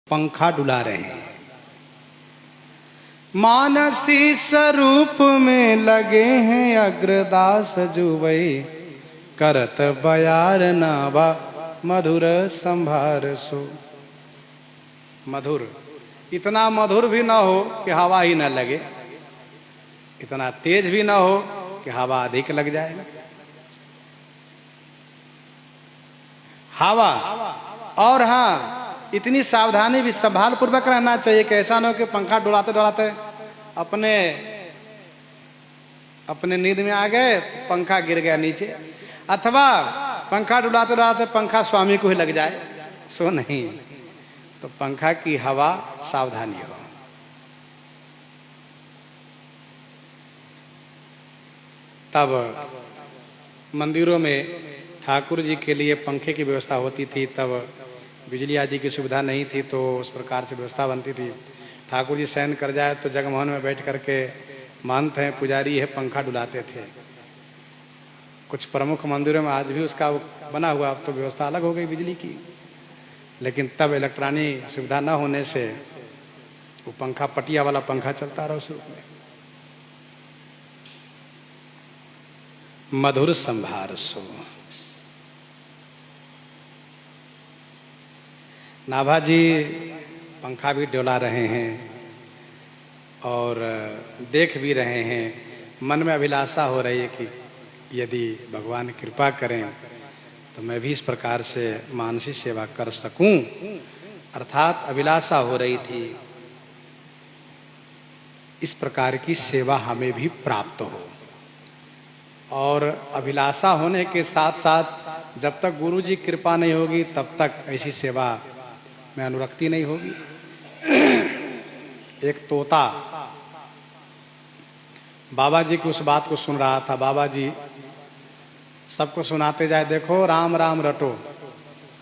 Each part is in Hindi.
पंखा डुला रहे हैं। मानसी स्वरूप में लगे हैं अग्रदास जुवई, करत बयार नावा मधुर संभार सो। मधुर, इतना मधुर भी ना हो कि हवा ही ना लगे, इतना तेज भी ना हो कि हवा अधिक लग जाए। हवा, और हाँ, इतनी सावधानी भी संभाल पूर्वक रहना चाहिए कि ऐसा ना हो कि पंखा डुलाते डुलाते अपने नींद में आ गए तो पंखा गिर गया नीचे, अथवा पंखा डुलाते डुलाते पंखा स्वामी को ही लग जाए। सो नहीं, तो पंखा की हवा सावधानी हो। तब मंदिरों में ठाकुर जी के लिए पंखे की व्यवस्था होती थी, तब बिजली आदि की सुविधा नहीं थी, तो उस प्रकार से व्यवस्था बनती थी। ठाकुर जी शयन कर जाए तो जगमोहन में बैठ करके महंत हैं, पुजारी है, पंखा डुलाते थे। कुछ प्रमुख मंदिरों में आज भी उसका बना हुआ, अब तो व्यवस्था अलग हो गई बिजली की, लेकिन तब इलेक्ट्रॉनिक सुविधा न होने से वो पंखा, पटिया वाला पंखा चलता रहा उस रूप में। मधुर संभार सो। नाभाजी पंखा भी डोला रहे हैं और देख भी रहे हैं। मन में अभिलाषा हो रही है कि यदि भगवान कृपा करें तो मैं भी इस प्रकार से मानसिक सेवा कर सकूं, अर्थात अभिलाषा हो रही थी इस प्रकार की सेवा हमें भी प्राप्त हो। और अभिलाषा होने के साथ साथ जब तक गुरु जी कृपा नहीं होगी तब तक ऐसी सेवा में अनुरक्ति नहीं होगी। एक तोता बाबा जी की उस बात को सुन रहा था। बाबा जी सबको सुनाते जाए, देखो राम राम रटो,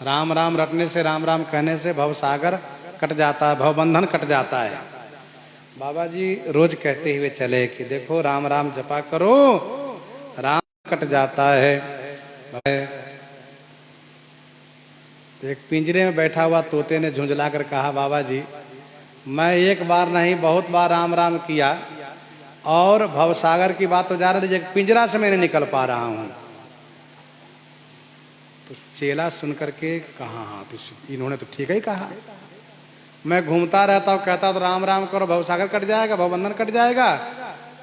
राम राम रटने से, राम राम कहने से भव सागर कट जाता है, भव बंधन कट जाता है। बाबा जी रोज कहते हुए चले कि देखो राम राम जपा करो, राम कट जाता है। तो एक पिंजरे में बैठा हुआ तोते ने झुंझला कर कहा, बाबा जी मैं एक बार नहीं बहुत बार राम राम किया और भवसागर की बात तो जा रही है, पिंजरा से मैं नहीं निकल पा रहा हूं। तो चेला सुन करके कहा, हाँ तो इन्होंने तो ठीक ही कहा, मैं घूमता रहता हूँ, कहता तो राम राम करो, भवसागर कट जाएगा, भवबंधन कट जाएगा।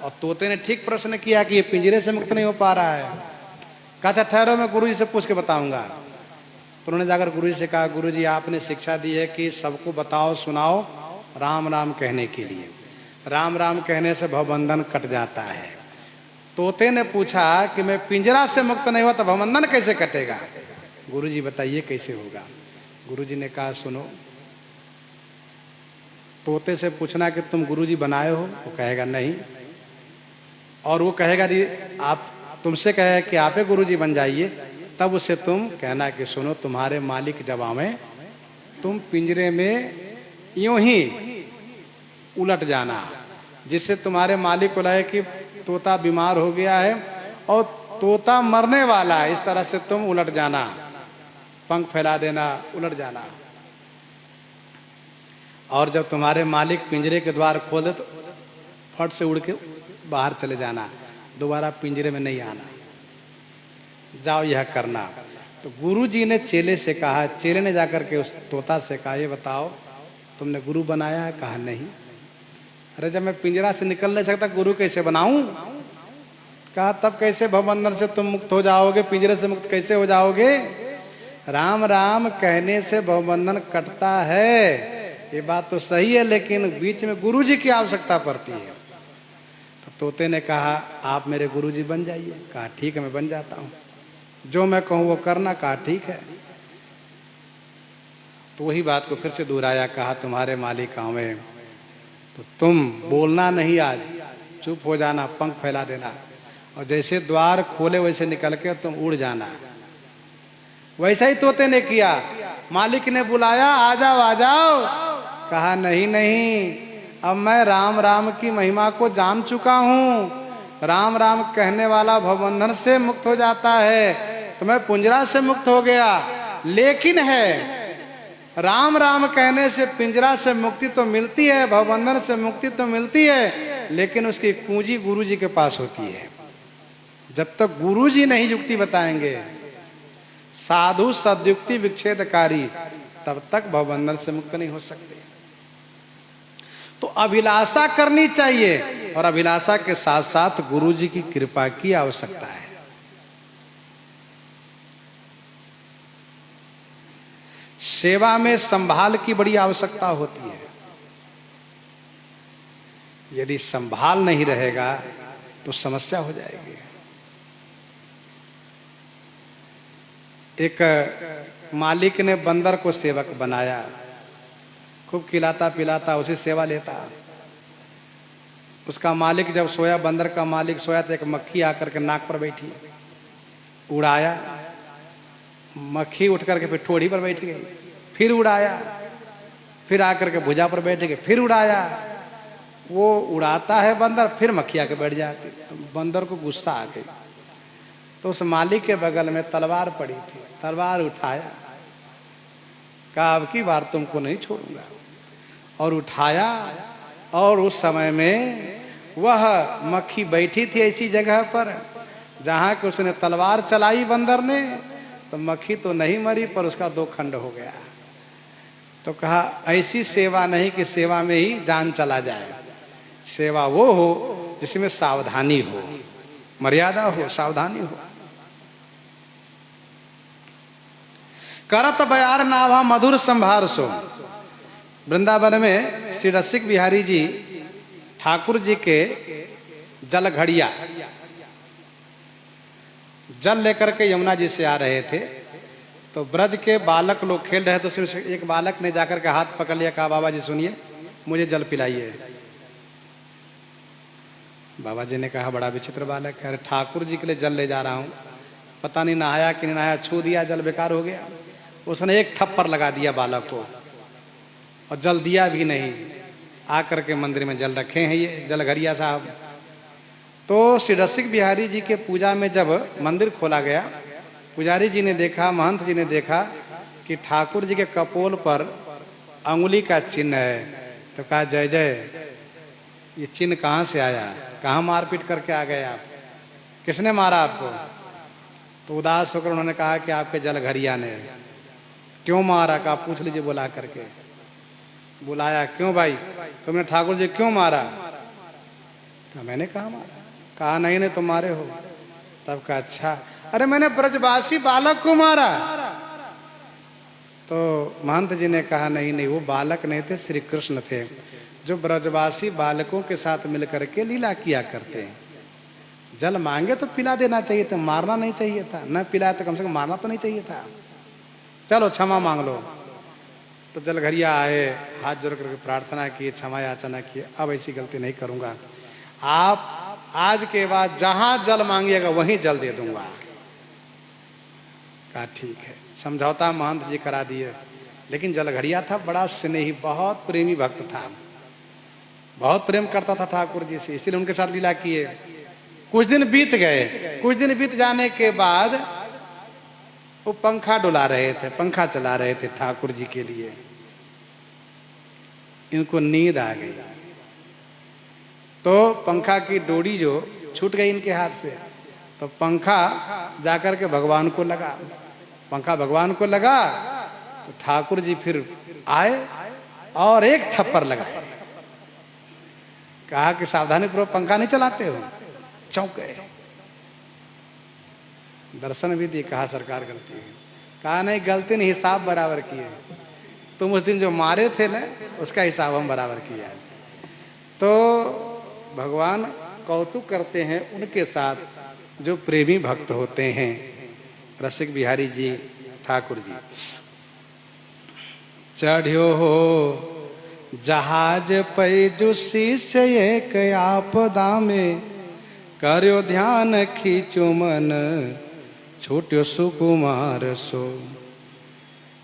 और तोते ने ठीक प्रश्न किया कि ये पिंजरे से मुक्त नहीं हो पा रहा है। कहा अच्छा ठहरो, मैं गुरु जी से पूछ के बताऊंगा। तो उन्होंने जाकर गुरु जी से कहा, गुरु जी आपने शिक्षा दी है कि सबको बताओ सुनाओ राम राम कहने के लिए, राम राम कहने से भवबंधन कट जाता है। तोते ने पूछा कि मैं पिंजरा से मुक्त नहीं हुआ तो भवबंधन कैसे कटेगा, गुरु जी बताइए कैसे होगा। गुरु जी ने कहा सुनो, तोते से पूछना कि तुम गुरु जी बनाए हो, वो कहेगा नहीं, और वो कहेगा जी आप, तुमसे कहे कि आप ही गुरु जी बन जाइए, तब उससे तुम कहना कि सुनो तुम्हारे मालिक जब आवे तुम पिंजरे में यूं ही उलट जाना, जिससे तुम्हारे मालिक को लगे कि तोता बीमार हो गया है और तोता मरने वाला है, इस तरह से तुम उलट जाना, पंख फैला देना, उलट जाना। और जब तुम्हारे मालिक पिंजरे के द्वार खोल दे तो फट से उड़ के बाहर चले जाना, दोबारा पिंजरे में नहीं आना, जाओ यह करना। तो गुरु जी ने चेले से कहा, चेले ने जाकर के उस तोता से कहा, ये बताओ तुमने गुरु बनाया है? कहा नहीं। अरे जब मैं पिंजरा से निकल नहीं सकता गुरु कैसे बनाऊं? कहा तब कैसे भवबंधन से तुम मुक्त हो जाओगे, पिंजरे से मुक्त कैसे हो जाओगे? राम राम कहने से भवबंधन कटता है, ये बात तो सही है, लेकिन बीच में गुरु जी की आवश्यकता पड़ती है। तो तोते ने कहा आप मेरे गुरु जी बन जाइए। कहा ठीक है मैं बन जाता हूं, जो मैं कहूं वो करना। कहा ठीक है। तो वही बात को फिर से दोहराया, कहा तुम्हारे मालिक आवे तो तुम बोलना नहीं, आज चुप हो जाना, पंख फैला देना, और जैसे द्वार खोले वैसे निकल के तुम उड़ जाना। वैसा ही तोते ने किया। मालिक ने बुलाया, आ जाओ आ जाओ। कहा नहीं नहीं, अब मैं राम राम की महिमा को जान चुका हूं, राम राम कहने वाला भवबंधन से मुक्त हो जाता है, तो मैं पिंजरा से मुक्त हो गया। लेकिन है राम राम कहने से पिंजरा से मुक्ति तो मिलती है, भवबंधन से मुक्ति तो मिलती है, लेकिन उसकी कुंजी गुरु जी के पास होती है। जब तक गुरु जी नहीं युक्ति बताएंगे, साधु सद्युक्ति विच्छेदकारी, तब तक भवबंधन से मुक्त नहीं हो सकते। तो अभिलाषा करनी चाहिए, और अभिलाषा के साथ साथ गुरु जी की कृपा की आवश्यकता है। सेवा में संभाल की बड़ी आवश्यकता होती है। यदि संभाल नहीं रहेगा तो समस्या हो जाएगी। एक मालिक ने बंदर को सेवक बनाया, खूब खिलाता पिलाता, उसी सेवा लेता। उसका मालिक जब सोया, बंदर का मालिक सोया, तो एक मक्खी आकर के नाक पर बैठी, उड़ाया। मक्खी उठ करके फिर ठोड़ी पर बैठ गई, फिर उड़ाया, फिर आकर के भुजा पर बैठ गई, फिर उड़ाया। वो उड़ाता है बंदर, फिर मक्खी आकर बैठ जाती। तो बंदर को गुस्सा आ गई, तो उस मालिक के बगल में तलवार पड़ी थी, तलवार उठाया, कहा अब की बार तुमको नहीं छोड़ूंगा, और उठाया। और उस समय में वह मक्खी बैठी थी ऐसी जगह पर जहां कि उसने तलवार चलाई बंदर ने, तो मक्खी तो नहीं मरी, पर उसका दो खंड हो गया। तो कहा ऐसी सेवा नहीं कि सेवा में ही जान चला जाए। सेवा वो हो जिसमें सावधानी हो, मर्यादा हो, सावधानी हो। करत बयार नाभा मधुर संभार सो। वृंदावन में श्री रसिक बिहारी जी ठाकुर जी के जल घड़िया, जल लेकर के यमुना जी से आ रहे थे। तो ब्रज के बालक लोग खेल रहे थे, तो उसमें एक बालक ने जाकर के हाथ पकड़ लिया, कहा बाबा जी सुनिए, मुझे जल पिलाइए। बाबा जी ने कहा बड़ा विचित्र बालक है, ठाकुर जी के लिए जल ले जा रहा हूं, पता नहीं नहाया कि नहीं नहाया, छू दिया, जल बेकार हो गया। उसने एक थप्पड़ लगा दिया बालक को, और जल दिया भी नहीं। आकर के मंदिर में जल रखे हैं ये जलघरिया साहब। तो श्री रसिक बिहारी जी के पूजा में जब मंदिर खोला गया, पुजारी जी ने देखा, महंत जी ने देखा कि ठाकुर जी के कपोल पर अंगुली का चिन्ह है। तो कहा जय जय, ये चिन्ह कहाँ से आया, कहाँ मारपीट करके आ गए आप, किसने मारा आपको? तो उदास होकर उन्होंने कहा कि आपके जलघरिया ने। क्यों मारा? कहा पूछ लीजिए बुला करके। बुलाया, क्यों भाई तुमने ठाकुर जी क्यों मारा? कहा मैंने कहा मारा। कहा नहीं नहीं तुम मारे हो। तब कहा अच्छा, अरे मैंने ब्रजवासी बालक को मारा। तो महंत जी ने कहा नहीं नहीं, वो बालक नहीं थे, श्री कृष्ण थे, जो ब्रजवासी बालकों के साथ मिलकर के लीला किया करते हैं। जल मांगे तो पिला देना चाहिए था, मारना नहीं चाहिए था। न पिलाया तो कम से कम मारना तो नहीं चाहिए था। चलो क्षमा मांग लो। तो जलघरिया आए, हाथ जोड़ करके प्रार्थना की, क्षमा याचना की, अब ऐसी गलती नहीं करूंगा, आप आज के बाद जहां जल मांगिएगा वहीं जल दे दूंगा। कहा ठीक है। समझौता महंत जी करा दिए। लेकिन जलघरिया था बड़ा स्नेही, बहुत प्रेमी भक्त था, बहुत प्रेम करता था ठाकुर जी से, इसीलिए उनके साथ लीला किए। कुछ दिन बीत गए। कुछ दिन बीत जाने के बाद वो पंखा डुला रहे थे, पंखा चला रहे थे ठाकुर जी के लिए। इनको नींद आ गई, तो पंखा की डोरी जो छूट गई इनके हाथ से, तो पंखा जाकर के भगवान को लगा। पंखा भगवान को लगा तो ठाकुर जी फिर आए और एक थप्पड़ लगाए। कहा कि सावधानी पूर्वक पंखा नहीं चलाते हो। चौंक गए, दर्शन भी दिए। कहा सरकार गलती है। कहा नहीं गलती नहीं, हिसाब बराबर किए। तुम उस दिन जो मारे थे ना, उसका हिसाब हम बराबर किया। तो भगवान कौतुक करते हैं उनके साथ जो प्रेमी भक्त होते हैं। रसिक बिहारी जी ठाकुर जी। चढ़्यो हो जहाज पैजु शीश एक आपदा में, कर्यो ध्यान खींचो मन छूट्यो सुकुमार सो।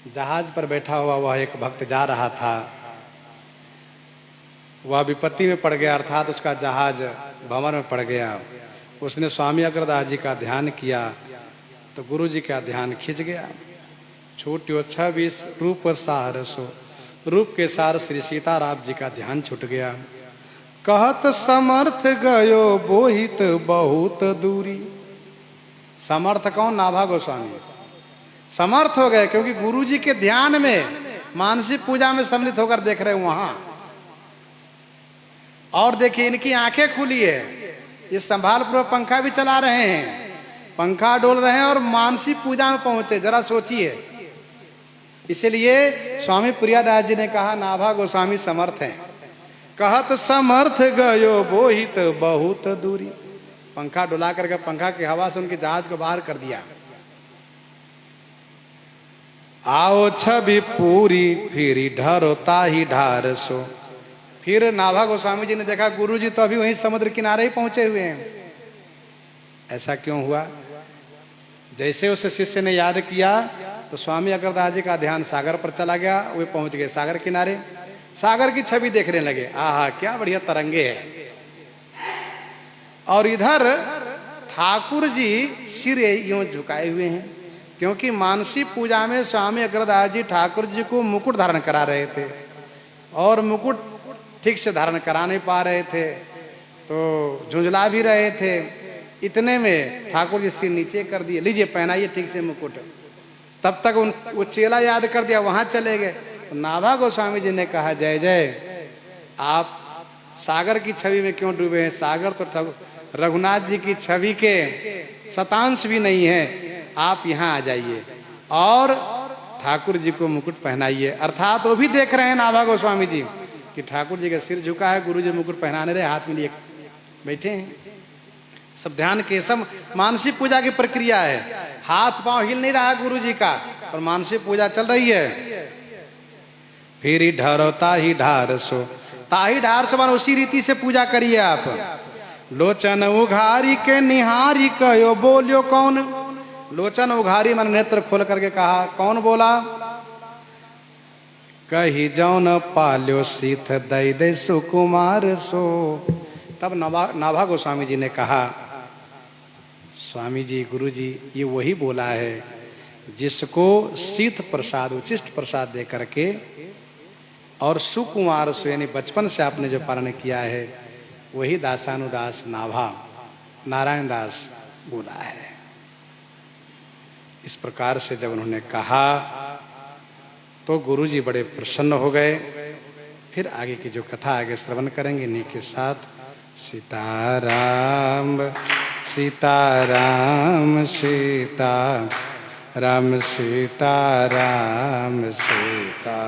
जहाज पर बैठा हुआ वह एक भक्त जा रहा था, वह विपत्ति में पड़ गया, अर्थात उसका जहाज भंवर में पड़ गया। उसने स्वामी अग्रदास जी का ध्यान किया तो गुरु जी का ध्यान खिंच गया, छूट्यो 26 रूप सार सो। रूप के सार श्री सीताराम जी का ध्यान छूट गया। कहत समर्थ गयो बोहित बहुत दूरी। समर्थ कौन? नाभा गोस्वामी समर्थ हो गए, क्योंकि गुरु जी के ध्यान में, मानसिक पूजा में सम्मिलित होकर देख रहे वहां। और देखिए इनकी आंखें खुली है, ये संभाल पूर्वक पंखा भी चला रहे हैं, पंखा डोल रहे हैं और मानसिक पूजा में पहुंचे। जरा सोचिए। इसलिए स्वामी प्रियादास जी ने कहा नाभा गोस्वामी समर्थ हैं। कहत समर्थ गयो बोहित बहुत दूरी। पंखा डुला करके पंखा की हवा से उनकी जहाज को बाहर कर दिया। आओ छवि पूरी फिरी ढरोता ही ढार सो। फिर नाभा गोस्वामी जी ने देखा गुरु जी तो अभी वहीं समुद्र किनारे ही पहुंचे हुए हैं। ऐसा क्यों हुआ? जैसे उस शिष्य ने याद किया तो स्वामी अग्रदास जी का ध्यान सागर पर चला गया। वे पहुंच गए सागर किनारे, सागर की छवि देखने लगे। आहा क्या बढ़िया तरंगे है। और इधर ठाकुर जी सिर यूं झुकाए हुए हैं, क्योंकि मानसी पूजा में स्वामी अग्रदास जी ठाकुर जी को मुकुट धारण करा रहे थे और मुकुट ठीक से धारण करा नहीं पा रहे थे, तो झुंझला भी रहे थे। इतने में ठाकुर जी सिर नीचे कर दिए, लीजिए पहनाइए ठीक से मुकुट। तब तक वो चेला याद कर दिया, वहां चले गए। तो नाभा गोस्वामी जी ने कहा जय जय, आप सागर की छवि में क्यों डूबे हैं? सागर तो रघुनाथ जी की छवि के शतांश भी नहीं है। आप यहाँ आ जाइए और ठाकुर जी को मुकुट पहनाइए। अर्थात वो भी देख रहे हैं नाभा गोस्वामी जी कि ठाकुर जी का सिर झुका है, गुरु जी मुकुट पहनाने रहे, हाथ में लिए बैठे हैं। सब ध्यान के, सब मानसिक पूजा की प्रक्रिया है। हाथ पांव हिल नहीं रहा गुरु जी का, और मानसिक पूजा चल रही है। फिर ढरता ही ढार सो, ताही ढार सो मान उसी रीति से पूजा करिए आप। लोचन उघारी के निहारी कहो बोलियो कौन। लोचन उघारी मन नेत्र खोल करके कहा, कौन बोला? कही जौन पाल्यो सीथ दई दे सुकुमार सो। तब नाभा गोस्वामी जी ने कहा, स्वामी जी गुरु जी ये वही बोला है जिसको शीत प्रसाद उचिष्ट प्रसाद दे करके और सुकुमार से यानी बचपन से आपने जो पालन किया है वही दासानुदास नाभा नारायण दास बोला है। इस प्रकार से जब उन्होंने कहा तो गुरु जी बड़े प्रसन्न हो गए। फिर आगे की जो कथा आगे श्रवण करेंगे इन्हीं के साथ। सीताराम सीताराम सीता राम सीताराम सीता